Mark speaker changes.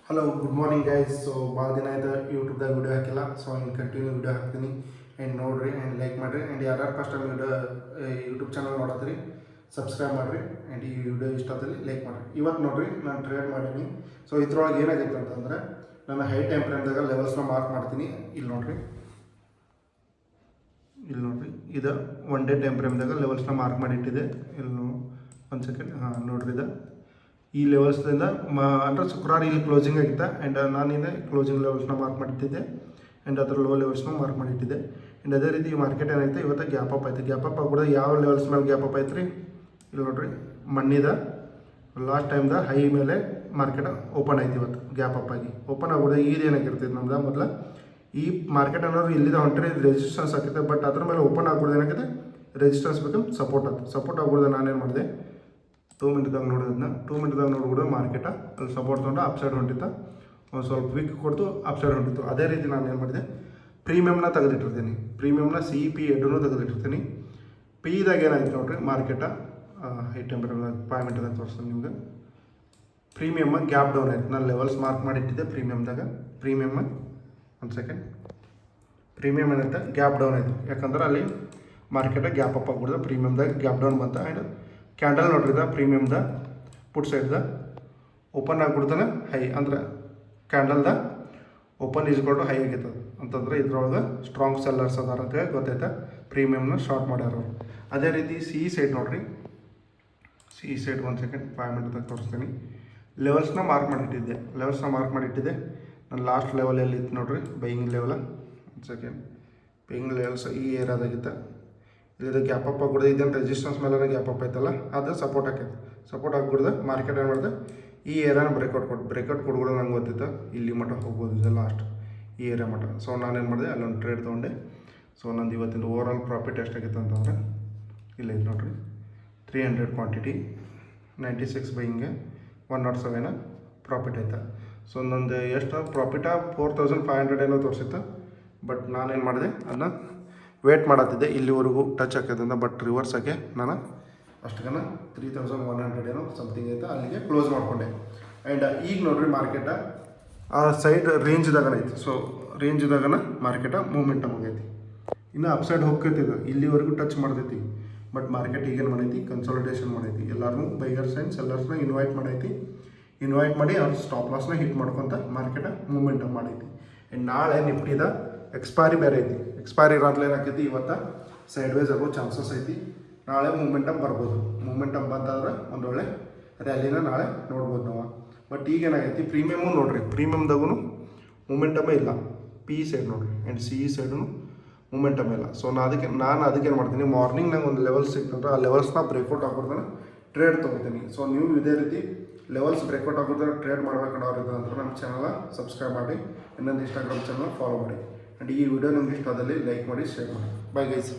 Speaker 1: Hello good morning guys. So ಭಾಳ ದಿನ ಆಯ್ತು ಯೂಟ್ಯೂಬ್ದಾಗ ವೀಡಿಯೋ ಹಾಕಿಲ್ಲ. ಸೊ ಇನ್ನು ಕಂಟಿನ್ಯೂ ವೀಡಿಯೋ ಹಾಕ್ತೀನಿ ಆ್ಯಂಡ್ ನೋಡಿರಿ ಆ್ಯಂಡ್ ಲೈಕ್ ಮಾಡಿರಿ ಆ್ಯಂಡ್ ಯಾರ್ಯಾರು ಫಸ್ಟ್ ಟೈಮ್ ಯೂಟ್ಯೂಬ್ ಚಾನಲ್ ನೋಡತ್ತೀರಿ ಸಬ್ಸ್ಕ್ರೈಬ್ ಮಾಡಿರಿ ಆ್ಯಂಡ್ ಈ ವಿಡಿಯೋ ಇಷ್ಟ ಆದಲ್ಲಿ ಲೈಕ್ ಮಾಡಿರಿ. ಇವತ್ತು ನೋಡಿರಿ ನಾನು ಟ್ರೇಡ್ ಮಾಡೀನಿ. ಸೊ ಇದ್ರೊಳಗೆ ಏನಾಗೈತೆ ಅಂತಂದರೆ ನಾನು ಹೈ ಟೈಮ್ ಫ್ರೇಮ್ದಾಗ ಲೆವೆಲ್ಸ್ನ ಮಾರ್ಕ್ ಮಾಡ್ತೀನಿ. ಇಲ್ಲಿ ನೋಡಿರಿ ಇದು ಒನ್ ಡೇ ಟೈಮ್ ಫ್ರೇಮ್ದಾಗ ಲೆವೆಲ್ಸ್ನ ಮಾರ್ಕ್ ಮಾಡಿಟ್ಟಿದೆ. ಇಲ್ಲಿ ಒಂದು ಸೆಕೆಂಡ್ ನೋಡ್ರಿ ಇದು ಈ ಲೆವೆಲ್ಸ್ದಿಂದ ಅಂದರೆ ಶುಕ್ರವಾರ ಇಲ್ಲಿ ಕ್ಲೋಸಿಂಗ್ ಆಗಿತ್ತು ಆ್ಯಂಡ್ ನಾನಿದೆ ಕ್ಲೋಸಿಂಗ್ ಲೆವೆಲ್ಸ್ನ ಮಾರ್ಕ್ ಮಾಡಿಟ್ಟಿದ್ದೆ ಆ್ಯಂಡ್ ಅದರ ಲೋ ಲೆವೆಲ್ಸ್ನ ಮಾರ್ಕ್ ಮಾಡಿಟ್ಟಿದ್ದೆ. ಆ್ಯಂಡ್ ಅದೇ ರೀತಿ ಈ ಮಾರ್ಕೆಟ್ ಏನೈತೆ ಇವತ್ತು ಗ್ಯಾಪ್ ಅಪ್ ಆಯ್ತು. ಗ್ಯಾಪ್ ಅಪ್ ಕೂಡ ಯಾವ ಲೆವೆಲ್ಸ್ ಮೇಲೆ ಗ್ಯಾಪ್ ಅಪ್ ಐತೆ ರೀ, ಇಲ್ಲಿ ನೋಡಿರಿ ಮಣ್ಣಿದ ಲಾಸ್ಟ್ ಟೈಮ್ದ ಹೈ ಮೇಲೆ ಮಾರ್ಕೆಟ್ ಓಪನ್ ಆಯ್ತು. ಇವತ್ತು ಗ್ಯಾಪ್ ಅಪ್ ಆಗಿ ಓಪನ್ ಆಗ್ಬಿಡೋದು ಇದು ಏನಾಗಿರ್ತೈತೆ ನಮ್ದು ಮೊದಲು ಈ ಮಾರ್ಕೆಟ್ ಅನ್ನೋರು ಇಲ್ಲಿದೆ ಹೊಂಟ್ರಿ ರೆಸಿಸ್ಟೆನ್ಸ್ ಆಗುತ್ತೆ. ಬಟ್ ಅದ್ರ ಮೇಲೆ ಓಪನ್ ಆಗ್ಬಿಡೋದು ಏನಾಗಿದೆ ರೆಸಿಸ್ಟೆನ್ಸ್ ಬೇಕು ಸಪೋರ್ಟ್ ಆಯ್ತು. ಸಪೋರ್ಟ್ ಆಗ್ಬಿಡೋದು ನಾನೇನು ಮಾಡಿದೆ 2 ಮಿನಿಟ್ದಾಗ ನೋಡೋದನ್ನ 2 ಮಿನಿಟ್ದಾಗ ನೋಡ್ಬಿಡೋದು ಮಾರ್ಕೆಟ ಅಲ್ಲಿ ಸಪೋರ್ಟ್ ತೊಗೊಂಡು ಅಪ್ ಸೈಡ್ ಹೊಂಟಿತ್ತು, ಒಂದು ಸ್ವಲ್ಪ ವೀಕ್ ಕೊಡ್ತು ಅಪ್ ಸೈಡ್ ಹೊಂಟಿತ್ತು. ಅದೇ ರೀತಿ ನಾನು ಏನು ಮಾಡಿದೆ ಪ್ರೀಮಿಯಮ್ನ ತೆಗೆದಿಟ್ಟಿರ್ತೀನಿ, ಪ್ರೀಮಿಯಮ್ನ CP ಎಡ್ಡೂ ತೆಗೆದಿಟ್ಟಿರ್ತೀನಿ. ಪಿದಾಗ ಏನಾಯ್ತು ನೋಡ್ರಿ ಮಾರ್ಕೆಟ ಹೈ ಟೆಂಪರೇಚರ್ 5 ಮಿನಿಟ್ದಾಗ ತೋರಿಸ್ತೀನಿ ನಿಮ್ಗೆ. ಪ್ರೀಮಿಯಮ್ಮ ಗ್ಯಾಪ್ ಡೌನ್ ಆಯ್ತು. ನಾನು ಲೆವೆಲ್ಸ್ ಮಾರ್ಕ್ ಮಾಡಿಟ್ಟಿದ್ದೆ ಪ್ರೀಮಿಯಮ್ದಾಗ. ಪ್ರೀಮಿಯಮ್ಮ ಒಂದು ಸೆಕೆಂಡ್ ಪ್ರೀಮಿಯಮ್ ಏನೈತೆ ಗ್ಯಾಪ್ ಡೌನ್ ಆಯಿತು. ಯಾಕಂದ್ರೆ ಅಲ್ಲಿ ಮಾರ್ಕೆಟ ಗ್ಯಾಪ್ ಅಪ್ ಆಗ್ಬಿಡ್ದು, ಪ್ರೀಮಿಯಮ್ದಾಗ ಗ್ಯಾಪ್ ಡೌನ್ ಬಂತ. ಆ್ಯಂಡ್ ಕ್ಯಾಂಡಲ್ ನೋಡ್ರಿದ ಪ್ರೀಮಿಯಮ್ದ ಪುಟ್ ಸೈಡ್ದ ಓಪನ್ ಆಗಿಬಿಡ್ತಾನೆ ಹೈ, ಅಂದ್ರೆ ಕ್ಯಾಂಡಲ್ದ ಓಪನ್ ಈಸ್ಕೊಂಡು ಹೈ ಆಗೈತೆ ಅಂತಂದ್ರೆ ಇದ್ರೊಳಗೆ ಸ್ಟ್ರಾಂಗ್ ಸೆಲ್ಲರ್ಸ್ ಅದಾರ ಅಂತ ಗೊತ್ತೈತೆ. ಪ್ರೀಮಿಯಮ್ನ ಶಾರ್ಟ್ ಮಾಡ್ಯಾರ ಅವರು. ಅದೇ ರೀತಿ ಸಿ ಸೈಡ್ ನೋಡ್ರಿ, ಸಿ ಸೈಡ್ ಒಂದು ಸೆಕೆಂಡ್ 5 ಮಿನಿಟ್ದಾಗ ತೋರಿಸ್ತೀನಿ. ಲೆವೆಲ್ಸ್ನ ಮಾರ್ಕ್ ಮಾಡಿಟ್ಟಿದ್ದೆ, ನಾನು ಲಾಸ್ಟ್ ಲೆವೆಲಲ್ಲಿ ಇತ್ತು ನೋಡ್ರಿ ಬೈಯಿಂಗ್ ಲೆವೆಲ. ಒಂದು ಸೆಕೆಂಡ್ ಬೈಯಿಂಗ್ ಲೆವೆಲ್ಸ್ ಈ ಏರಿಯಾದಾಗಿತ್ತು. ಇದು ಗ್ಯಾಪ್ ಅಪ್ ಆಗ್ಬಿಡ್ದು, ಇದೇನು ರೆಸಿಸ್ಟೆನ್ಸ್ ಮೇಲೆ ಗ್ಯಾಪ್ ಅಪ್ ಆಯ್ತಲ್ಲ ಅದು ಸಪೋರ್ಟ್ ಹಾಕೈತೆ. ಸಪೋರ್ಟ್ ಆಗಿಬಿಡ್ದು ಮಾರ್ಕೆಟ್ ಏನು ಮಾಡಿದೆ ಈ ಏರಿಯಾನ ಬ್ರೇಕೌಟ್ ಕೊಡ್ಬಿಡೋದು ನಂಗೆ ಗೊತ್ತಿತ್ತು. ಇಲ್ಲಿ ಮಟ್ಟ ಹೋಗ್ಬೋದು ಇದೆ ಲಾಸ್ಟ್ ಈ ಏರಿಯಾ ಮಟ್ಟ. ಸೊ ನಾನೇನು ಮಾಡಿದೆ ಅಲ್ಲೊಂದು ಟ್ರೇಡ್ ತೊಗೊಂಡೆ. ಸೊ ನಂದು ಇವತ್ತಿನ ಓವರ್ ಆಲ್ ಪ್ರಾಫಿಟ್ ಎಷ್ಟಾಗಿತ್ತು ಅಂತಂದರೆ ಇಲ್ಲೈತೆ ನೋಡಿರಿ 300 ಕ್ವಾಂಟಿಟಿ 96 ಬೈಯಿಂಗೆ 107 ಪ್ರಾಫಿಟ್ ಆಯ್ತು. ಸೊ ನಂದು ಎಷ್ಟು ಪ್ರಾಫಿಟ 4500 ಏನೋ ತೋರಿಸಿತ್ತು. ಬಟ್ ನಾನೇನು ಮಾಡಿದೆ ಅದನ್ನ ವೇಟ್ ಮಾಡತ್ತಿದ್ದೆ ಇಲ್ಲಿವರೆಗೂ ಟಚ್ ಆಗ್ತೈತೆ. ಬಟ್ ರಿವರ್ಸ್ ಆಗಿ ನಾನು ಅಷ್ಟಕ್ಕನ 3100 ಏನೋ ಸಮಥಿಂಗ್ ಐತೆ ಅಲ್ಲಿಗೆ ಕ್ಲೋಸ್ ಮಾಡಿಕೊಂಡೆ. ಆ್ಯಂಡ್ ಈಗ ನೋಡ್ರಿ ಮಾರ್ಕೆಟ ಆ ಸೈಡ್ ರೇಂಜ್ದಾಗನ ಐತಿ. ಸೊ ರೇಂಜ್ದಾಗನ ಮಾರ್ಕೆಟ ಮೂಮೆಂಟಮ್ ಆಗೈತಿ. ಇನ್ನು ಅಪ್ಸೈಡ್ ಹೋಗ್ತೈತಿ, ಇಲ್ಲಿವರೆಗೂ ಟಚ್ ಮಾಡ್ತೈತಿ. ಬಟ್ ಮಾರ್ಕೆಟ್ ಈಗೇನು ಮಾಡೈತಿ ಕನ್ಸಾಲಿಡೇಷನ್ ಮಾಡೈತಿ. ಎಲ್ಲರೂ ಬೈಯರ್ಸ್ ಆ್ಯಂಡ್ ಸೆಲ್ಲರ್ಸ್ನ ಇನ್ವೈಟ್ ಮಾಡಿ ಅವ್ರು ಸ್ಟಾಪ್ ಲಾಸ್ನ ಹಿಟ್ ಮಾಡ್ಕೊತ ಮಾರ್ಕೆಟ ಮೂಮೆಂಟಮ್ ಮಾಡೈತಿ. ಆ್ಯಂಡ್ ನಾಳೆ ನಿಫ್ಟಿದ ಎಕ್ಸ್ಪೈರಿ ಬೇರೆ ಐತಿ. ಎಕ್ಸ್ಪೈರಿ ಇರೋದ್ರಲ್ಲಿ ಏನಾಕೈತಿ ಇವತ್ತು ಸೈಡ್ ವೇಸ್ ಆಗೋ ಚಾನ್ಸಸ್ ಐತಿ. ನಾಳೆ ಮೂಮೆಂಟಮ್ ಬರ್ಬೋದು. ಮೂಮೆಂಟಮ್ ಬಂತಾದ್ರೆ ಒಂದು ಒಳ್ಳೆ ರ್ಯಾಲಿನ ನಾಳೆ ನೋಡ್ಬೋದು ನಾವು. ಬಟ್ ಈಗೇನಾಗೈತಿ ಪ್ರೀಮಿಯಮ್ಮು ನೋಡಿರಿ, ಪ್ರೀಮಿಯಮ್ದಾಗೂ ಮೂಮೆಂಟಮೇ ಇಲ್ಲ. ಪಿ ಸೈಡ್ ನೋಡಿರಿ ಆ್ಯಂಡ್ ಸಿ ಸೈಡು ಮೂಮೆಂಟಮ್ ಇಲ್ಲ. ಸೊ ನಾನು ಅದಕ್ಕೇನು ಮಾಡ್ತೀನಿ ಮಾರ್ನಿಂಗ್ ನಂಗೆ ಒಂದು ಲೆವೆಲ್ಸ್ ಸಿಕ್ತಂದ್ರೆ ಆ ಲೆವೆಲ್ಸ್ನ ಬ್ರೇಕ್ಔಟ್ ಆಗ್ಬಿಡ್ತಾನೆ ಟ್ರೇಡ್ ತೊಗೋತೀನಿ. ಸೊ ನೀವು ಇದೇ ರೀತಿ ಲೆವೆಲ್ಸ್ ಬ್ರೇಕ್ಔಟ್ ಆಗ್ಬಿಡ್ತಾರೆ ಟ್ರೇಡ್ ಮಾಡ್ಬೇಕನ್ನೋರಿದ್ರೆ ಅಂದ್ರೆ ನಮ್ಮ ಚಾನಲ್ ಸಬ್ಸ್ಕ್ರೈಬ್ ಮಾಡಿ, ಇನ್ನೊಂದು ಇನ್ಸ್ಟಾಗ್ರಾಮ್ ಚಾನಲ್ ಫಾಲೋ ಮಾಡಿ. ಆ್ಯಂಡ್ ಈ ವಿಡಿಯೋ ನಿಮ್ಗೆ ಇಷ್ಟ ಆದಲ್ಲಿ ಲೈಕ್ ಮಾಡಿ, ಶೇರ್ ಮಾಡಿ. Bye guys.